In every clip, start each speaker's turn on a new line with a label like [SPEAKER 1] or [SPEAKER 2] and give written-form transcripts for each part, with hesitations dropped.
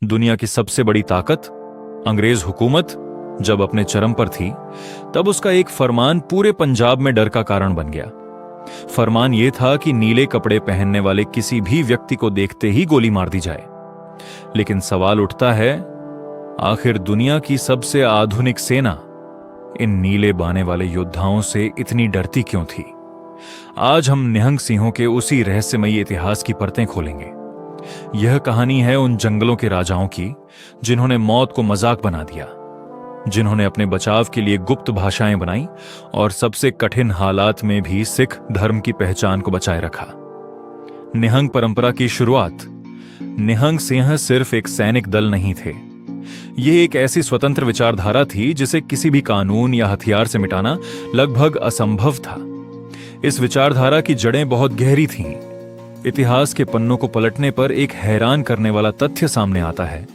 [SPEAKER 1] दुनिया की सबसे बड़ी ताकत अंग्रेज हुकूमत जब अपने चरम पर थी, तब उसका एक फरमान पूरे पंजाब में डर का कारण बन गया। फरमान यह था कि नीले कपड़े पहनने वाले किसी भी व्यक्ति को देखते ही गोली मार दी जाए। लेकिन सवाल उठता है, आखिर दुनिया की सबसे आधुनिक सेना इन नीले बाने वाले योद्धाओं से इतनी डरती क्यों थी? आज हम निहंग सिंहों के उसी रहस्यमयी इतिहास की परतें खोलेंगे। यह कहानी है उन जंगलों के राजाओं की जिन्होंने मौत को मजाक बना दिया, जिन्होंने अपने बचाव के लिए गुप्त भाषाएं बनाई और सबसे कठिन हालात में भी सिख धर्म की पहचान को बचाए रखा। निहंग परंपरा की शुरुआत। निहंग सिंह सिर्फ एक सैनिक दल नहीं थे, यह एक ऐसी स्वतंत्र विचारधारा थी जिसे किसी भी कानून या हथियार से मिटाना लगभग असंभव था। इस विचारधारा की जड़ें बहुत गहरी थीं। इतिहास के पन्नों को पलटने पर एक हैरान करने वाला तथ्य सामने आता है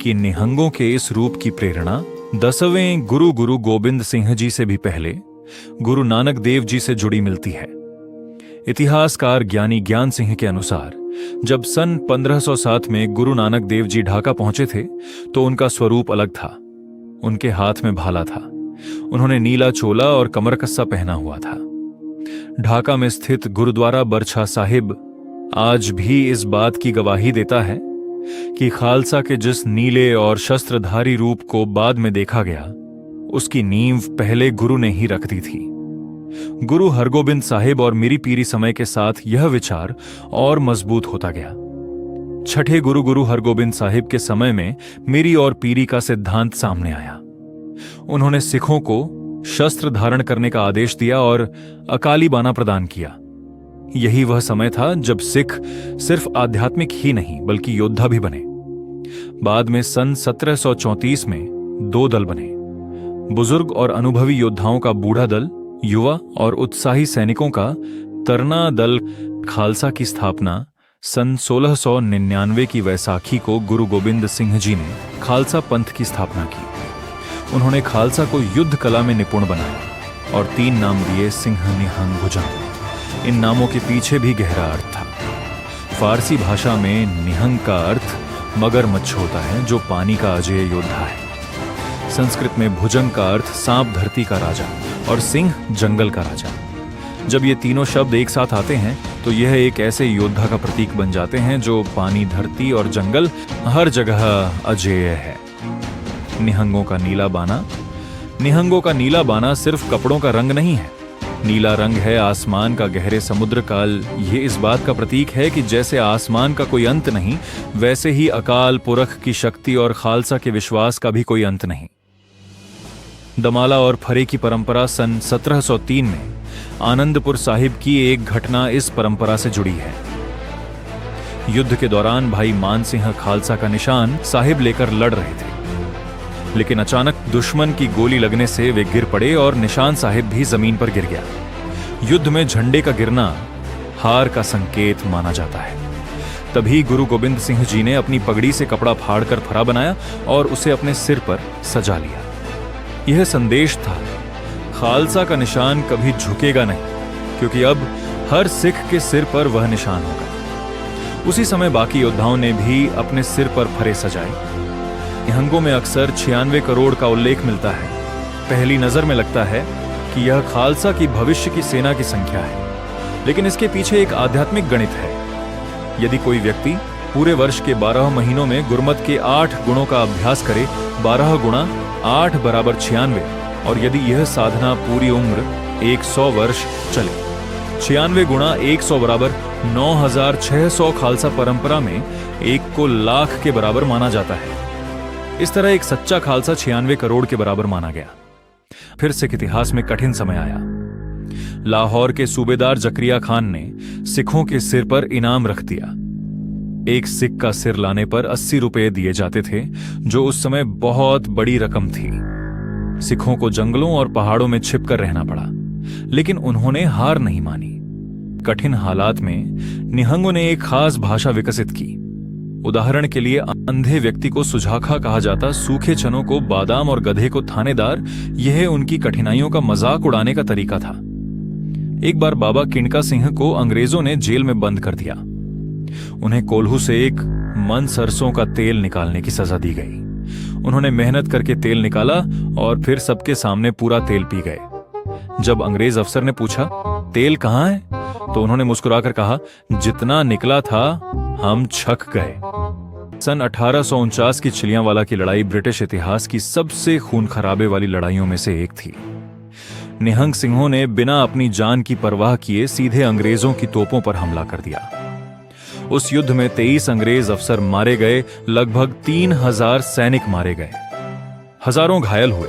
[SPEAKER 1] कि निहंगों के इस रूप की प्रेरणा 10वें गुरु गोबिंद सिंह जी से भी पहले गुरु नानक देव जी से जुड़ी मिलती है। इतिहासकार ज्ञानी ज्ञान सिंह के अनुसार जब सन 1507 में गुरु नानक देव जी ढाका पहुंचे थे तो उनका स्वरूप अलग था। उनके हाथ में भाला था, उन्होंने नीला चोला और कमरकस्सा पहना हुआ था। ढाका में स्थित गुरुद्वारा बरछा साहिब आज भी इस बात की गवाही देता है कि खालसा के जिस नीले और शस्त्रधारी रूप को बाद में देखा गया, उसकी नींव पहले गुरु ने ही रख दी थी। गुरु हरगोबिंद साहिब और मीरी पीरी समय के साथ यह विचार और मजबूत होता गया। छठे गुरु हरगोबिंद साहिब के समय में मीरी और पीरी का सिद्धांत सामने आया। उन्होंने सिखों को शस्त्र धारण करने का आदेश दिया और अकाली बाना प्रदान किया। यही वह समय था जब सिख सिर्फ आध्यात्मिक ही नहीं बल्कि योद्धा भी बने। बाद में सन 1734 में दो दल बने, बुजुर्ग और अनुभवी योद्धाओं का बूढ़ा दल, युवा और उत्साही सैनिकों का तरना दल। खालसा की स्थापना सन 1699 की वैसाखी को गुरु गोबिंद सिंह जी ने खालसा पंथ की स्थापना की। उन्होंने खालसा को युद्ध कला में निपुण बनाया और 3 नाम दिए, सिंह, निहंग, भुजंग। इन नामों के पीछे भी गहरा अर्थ था। फारसी भाषा में निहंग का अर्थ मगरमच्छ होता है जो पानी का अजेय योद्धा है। संस्कृत में भुजंग का अर्थ सांप धरती का राजा और सिंह जंगल का राजा। जब ये तीनों शब्द एक साथ आते हैं तो यह एक ऐसे योद्धा का प्रतीक बन जाते हैं जो पानी, धरती और जंगल हर जगह अजेय है। निहंगों का नीला बाना। निहंगों का नीला बाना सिर्फ कपड़ों का रंग नहीं है, नीला रंग है आसमान का, गहरे समुद्र का। ये इस बात का प्रतीक है कि जैसे आसमान का कोई अंत नहीं, वैसे ही अकाल पुरख की शक्ति और खालसा के विश्वास का भी कोई अंत नहीं। दमाला और फरे की परंपरा सन 1703 में आनंदपुर साहिब की एक घटना इस परंपरा से जुड़ी है। युद्ध के दौरान भाई मान सिंह खालसा का निशान साहिब लेकर लड़ रहे थे, लेकिन अचानक दुश्मन की गोली लगने से वे गिर पड़े और निशान साहिब भी जमीन पर गिर गया। युद्ध में झंडे का गिरना हार का संकेत माना जाता है। तभी गुरु गोबिंद सिंह जी ने अपनी पगड़ी से कपड़ा फाड़कर फरा बनाया और उसे अपने सिर पर सजा लिया। यह संदेश था, खालसा का निशान कभी झुकेगा नहीं, क्योंकि अब हर सिख के सिर पर वह निशान होगा। उसी समय बाकी योद्धाओं ने भी अपने सिर पर फरे सजाए। निहंगों में अक्सर 96 करोड़ का उल्लेख मिलता है। पहली नजर में लगता है कि यह खालसा की भविष्य की सेना की संख्या है, लेकिन इसके पीछे एक आध्यात्मिक गणित है। यदि कोई व्यक्ति पूरे वर्ष के 12 महीनों में गुरमत के 8 गुणों का अभ्यास करे, 12 गुणा 8 बराबर 96, और यदि यह साधना पूरी उम्र 100 वर्ष चले, 96 गुणा 100 बराबर 9600। खालसा परंपरा में 1 को लाख के बराबर माना जाता है। इस तरह एक सच्चा खालसा 96 करोड़ के बराबर माना गया। फिर सिख इतिहास में कठिन समय आया। लाहौर के सूबेदार जकरिया खान ने सिखों के सिर पर इनाम रख दिया। एक सिख का सिर लाने पर 80 रुपए दिए जाते थे, जो उस समय बहुत बड़ी रकम थी। सिखों को जंगलों और पहाड़ों में छिपकर रहना पड़ा, लेकिन उन्होंने हार नहीं मानी। कठिन हालात में निहंगों ने एक खास भाषा विकसित की। उदाहरण के लिए अंधे व्यक्ति को सुजाखा कहा जाता, सूखे चनों को बादाम और गधे को थानेदार। यह उनकी कठिनाइयों का मजाक उड़ाने का तरीका था। एक बार बाबा किणका सिंह को अंग्रेजों ने जेल में बंद कर दिया। उन्हें कोल्हू से एक मन सरसों का तेल निकालने की सजा दी गई। उन्होंने मेहनत करके तेल निकाला और फिर सबके सामने पूरा तेल पी गए। जब अंग्रेज अफसर ने पूछा तेल कहाँ है, तो उन्होंने मुस्कुराकर कहा, जितना निकला था हम छक गए। सन 1849 की चिलियांवाला की लड़ाई ब्रिटिश इतिहास की सबसे खून खराबे वाली लड़ाइयों में से एक थी। निहंग सिंहों ने बिना अपनी जान की परवाह किए सीधे अंग्रेजों की तोपों पर हमला कर दिया। उस युद्ध में 23 अंग्रेज अफसर मारे गए, लगभग 3000 सैनिक मारे गए, हजारों घायल हुए।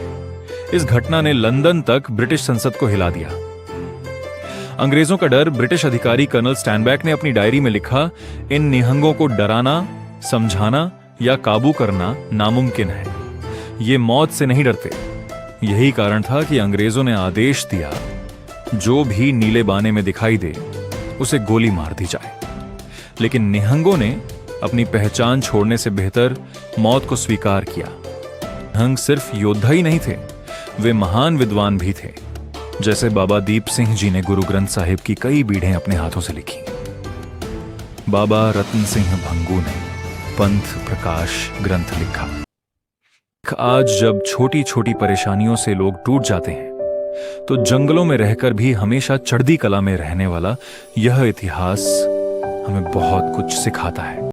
[SPEAKER 1] इस घटना ने लंदन तक ब्रिटिश संसद को हिला दिया। अंग्रेजों का डर ब्रिटिश अधिकारी कर्नल स्टैनबैक ने अपनी डायरी में लिखा, इन निहंगों को डराना, समझाना या काबू करना नामुमकिन है। ये मौत से नहीं डरते। यही कारण था कि अंग्रेजों ने आदेश दिया, जो भी नीले बाने में दिखाई दे उसे गोली मार दी जाए। लेकिन निहंगों ने अपनी पहचान छोड़ने से बेहतर मौत को स्वीकार किया। निहंग सिर्फ योद्धा ही नहीं थे, वे महान विद्वान भी थे। जैसे बाबा दीप सिंह जी ने गुरु ग्रंथ साहिब की कई बीढ़ें अपने हाथों से लिखी। बाबा रतन सिंह भंगू ने पंथ प्रकाश ग्रंथ लिखा। आज जब छोटी छोटी परेशानियों से लोग टूट जाते हैं, तो जंगलों में रहकर भी हमेशा चढ़ती कला में रहने वाला यह इतिहास हमें बहुत कुछ सिखाता है।